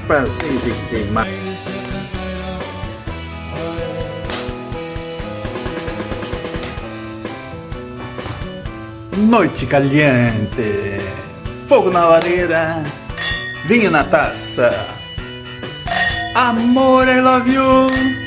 prazer de queimar. Noite caliente, fogo na lareira, vinho na taça. Amor, I love you.